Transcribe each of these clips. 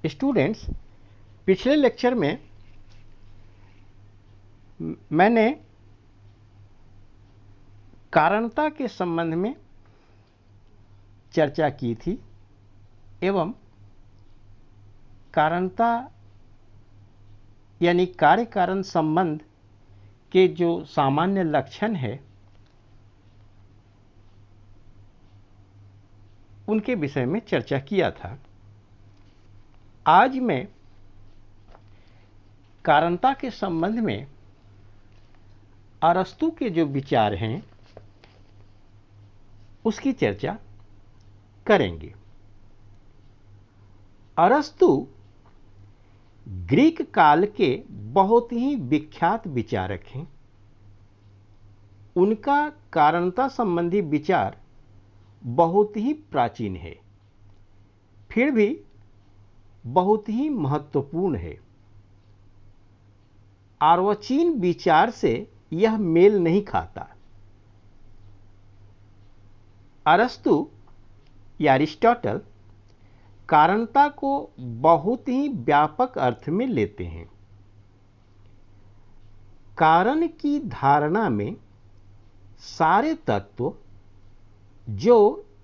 Students, पिछले lecture में मैंने कारणता के संबंध में चर्चा की थी एवं कारणता यानी कार्य कारण संबंध के जो सामान्य लक्षण है उनके विषय में चर्चा किया था। आज मैं कारणता के संबंध में अरस्तु के जो विचार हैं उसकी चर्चा करेंगे। अरस्तु ग्रीक काल के बहुत ही विख्यात विचारक हैं। उनका कारणता संबंधी विचार बहुत ही प्राचीन है, फिर भी बहुत ही महत्वपूर्ण है। अर्वाचीन विचार से यह मेल नहीं खाता। अरस्तु या अरिस्टोटल कारणता को बहुत ही व्यापक अर्थ में लेते हैं। कारण की धारणा में सारे तत्व जो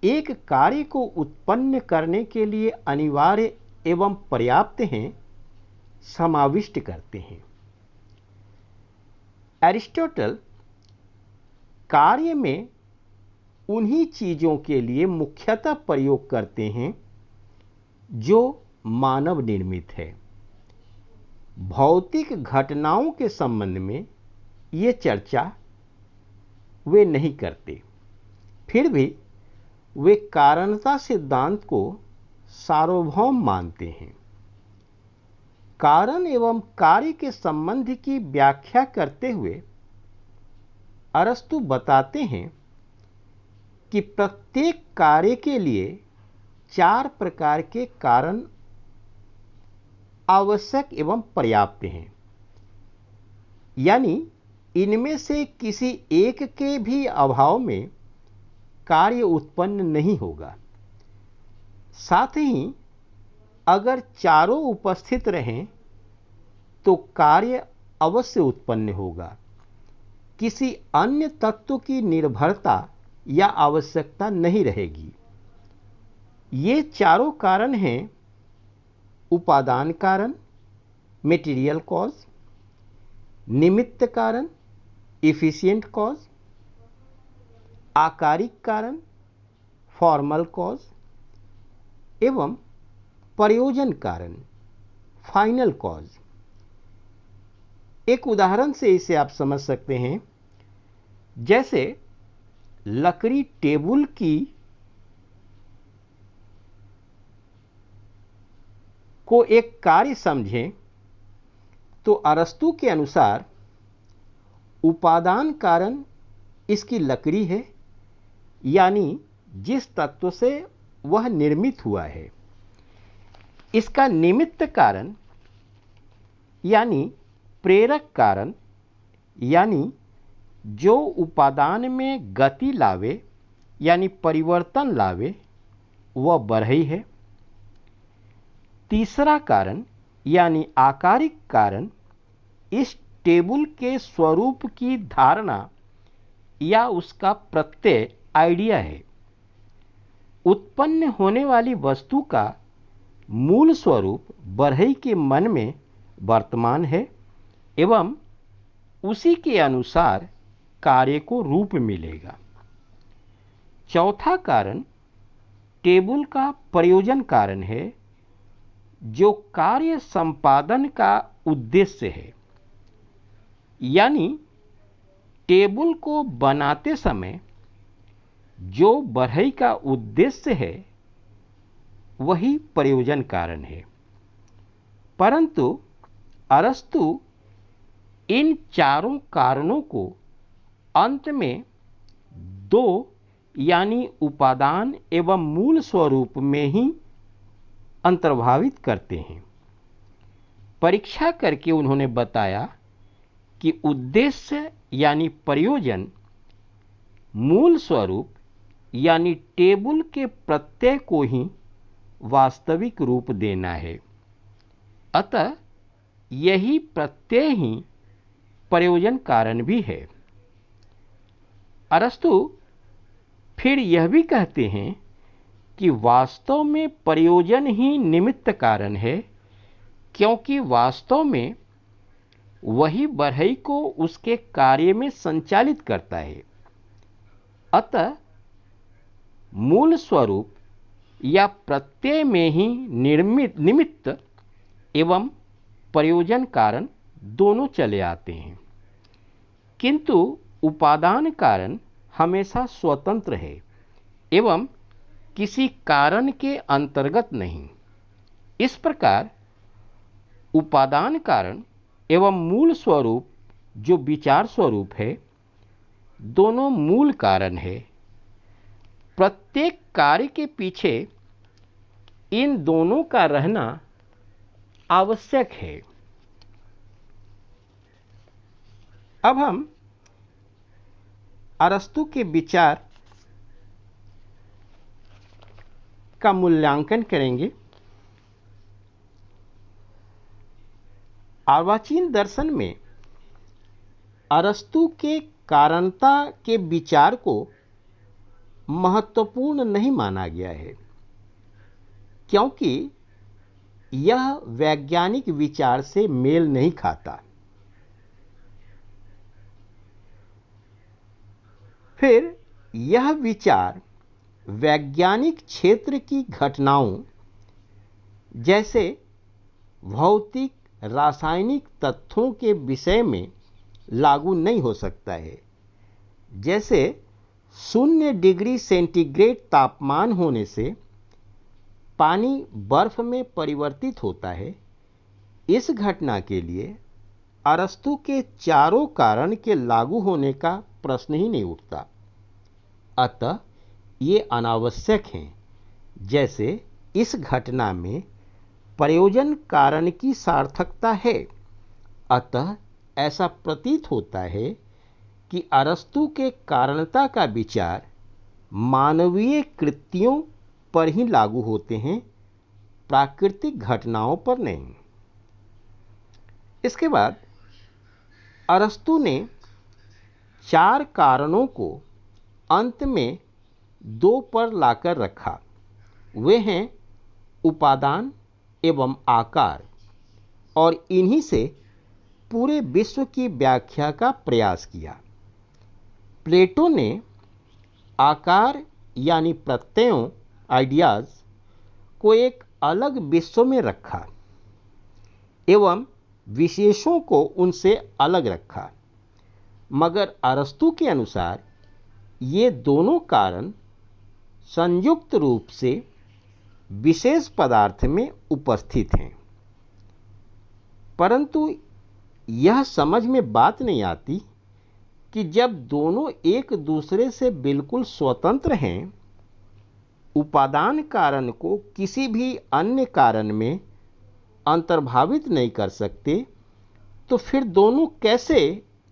एक कार्य को उत्पन्न करने के लिए अनिवार्य एवं पर्याप्त हैं समाविष्ट करते हैं। अरिस्टोटल कार्य में उन्हीं चीजों के लिए मुख्यतः प्रयोग करते हैं जो मानव निर्मित है। भौतिक घटनाओं के संबंध में ये चर्चा वे नहीं करते, फिर भी वे कारणता सिद्धांत को सार्वभौम मानते हैं। कारण एवं कार्य के संबंध की व्याख्या करते हुए अरस्तु बताते हैं कि प्रत्येक कार्य के लिए 4 प्रकार के कारण आवश्यक एवं पर्याप्त हैं, यानी इनमें से किसी एक के भी अभाव में कार्य उत्पन्न नहीं होगा। साथ ही अगर चारों उपस्थित रहें तो कार्य अवश्य उत्पन्न होगा। किसी अन्य तत्व की निर्भरता या आवश्यकता नहीं रहेगी। ये चारों कारण हैं उपादान कारण, मेटीरियल कॉज, निमित्त कारण, इफिशिएंट कॉज, आकारिक कारण, फॉर्मल कॉज एवं प्रयोजन कारण, फाइनल कॉज। एक उदाहरण से इसे आप समझ सकते हैं। जैसे लकड़ी टेबल की को एक कार्य समझें तो अरस्तु के अनुसार उपादान कारण इसकी लकड़ी है, यानी जिस तत्व से वह निर्मित हुआ है। इसका निमित्त कारण यानी प्रेरक कारण, यानी जो उपादान में गति लावे यानी परिवर्तन लावे, वह बढ़ई है। तीसरा कारण यानी आकारिक कारण इस टेबल के स्वरूप की धारणा या उसका प्रत्यय आइडिया है। उत्पन्न होने वाली वस्तु का मूल स्वरूप बढ़ई के मन में वर्तमान है एवं उसी के अनुसार कार्य को रूप मिलेगा। चौथा कारण टेबल का प्रयोजन कारण है, जो कार्य संपादन का उद्देश्य है, यानी टेबल को बनाते समय जो बढ़ई का उद्देश्य है वही प्रयोजन कारण है। परंतु अरस्तु इन चारों कारणों को अंत में 2 यानी उपादान एवं मूल स्वरूप में ही अंतर्भावित करते हैं। परीक्षा करके उन्होंने बताया कि उद्देश्य यानी प्रयोजन मूल स्वरूप यानी टेबल के प्रत्यय को ही वास्तविक रूप देना है, अतः यही प्रत्यय ही प्रयोजन कारण भी है। अरस्तु फिर यह भी कहते हैं कि वास्तव में प्रयोजन ही निमित्त कारण है, क्योंकि वास्तव में वही बढ़ई को उसके कार्य में संचालित करता है। अतः मूल स्वरूप या प्रत्यय में ही निमित्त एवं प्रयोजन कारण दोनों चले आते हैं, किंतु उपादान कारण हमेशा स्वतंत्र है एवं किसी कारण के अंतर्गत नहीं। इस प्रकार उपादान कारण एवं मूल स्वरूप जो विचार स्वरूप है, दोनों मूल कारण है। प्रत्येक कार्य के पीछे इन दोनों का रहना आवश्यक है। अब हम अरस्तु के विचार का मूल्यांकन करेंगे। अर्वाचीन दर्शन में अरस्तु के कारणता के विचार को महत्वपूर्ण नहीं माना गया है, क्योंकि यह वैज्ञानिक विचार से मेल नहीं खाता। फिर यह विचार वैज्ञानिक क्षेत्र की घटनाओं जैसे भौतिक रासायनिक तथ्यों के विषय में लागू नहीं हो सकता है। जैसे 0 डिग्री सेंटीग्रेड तापमान होने से पानी बर्फ में परिवर्तित होता है, इस घटना के लिए अरस्तु के चारों कारण के लागू होने का प्रश्न ही नहीं उठता। अतः ये अनावश्यक हैं। जैसे इस घटना में प्रयोजन कारण की सार्थकता है, अतः ऐसा प्रतीत होता है कि अरस्तु के कारणता का विचार मानवीय कृत्यों पर ही लागू होते हैं, प्राकृतिक घटनाओं पर नहीं। इसके बाद अरस्तु ने 4 कारणों को अंत में 2 पर लाकर रखा। वे हैं उपादान एवं आकार, और इन्हीं से पूरे विश्व की व्याख्या का प्रयास किया। प्लेटो ने आकार यानी प्रत्ययों आइडियाज को एक अलग विश्व में रखा एवं विशेषों को उनसे अलग रखा, मगर अरस्तु के अनुसार ये दोनों कारण संयुक्त रूप से विशेष पदार्थ में उपस्थित हैं। परंतु यह समझ में बात नहीं आती कि जब दोनों एक दूसरे से बिल्कुल स्वतंत्र हैं, उपादान कारण को किसी भी अन्य कारण में अंतर्भावित नहीं कर सकते, तो फिर दोनों कैसे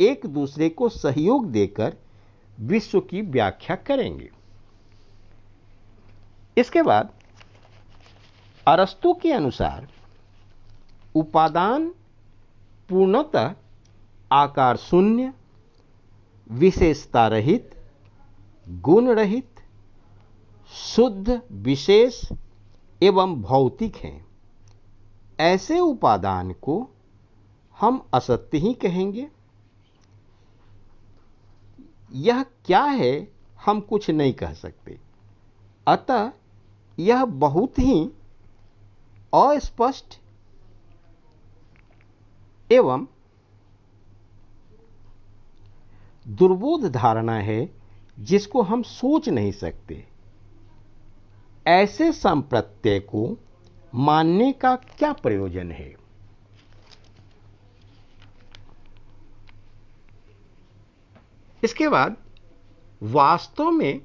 एक दूसरे को सहयोग देकर विश्व की व्याख्या करेंगे। इसके बाद अरस्तु के अनुसार उपादान पूर्णतः आकार शून्य, विशेषता रहित, गुण रहित, शुद्ध, विशेष एवं भौतिक हैं। ऐसे उपादान को हम असत्य ही कहेंगे। यह क्या है हम कुछ नहीं कह सकते। अतः यह बहुत ही अस्पष्ट एवं दुर्बोध धारणा है, जिसको हम सोच नहीं सकते। ऐसे संप्रत्यय को मानने का क्या प्रयोजन है। इसके बाद वास्तव में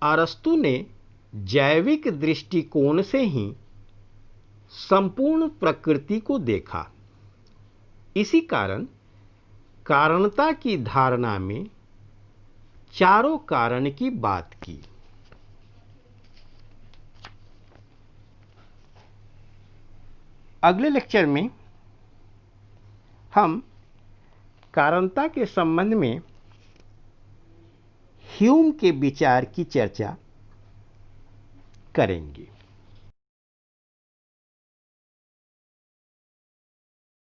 अरस्तु ने जैविक दृष्टिकोण से ही संपूर्ण प्रकृति को देखा। इसी कारण कारणता की धारणा में चारों कारण की बात की। अगले लेक्चर में हम कारणता के संबंध में ह्यूम के विचार की चर्चा करेंगे।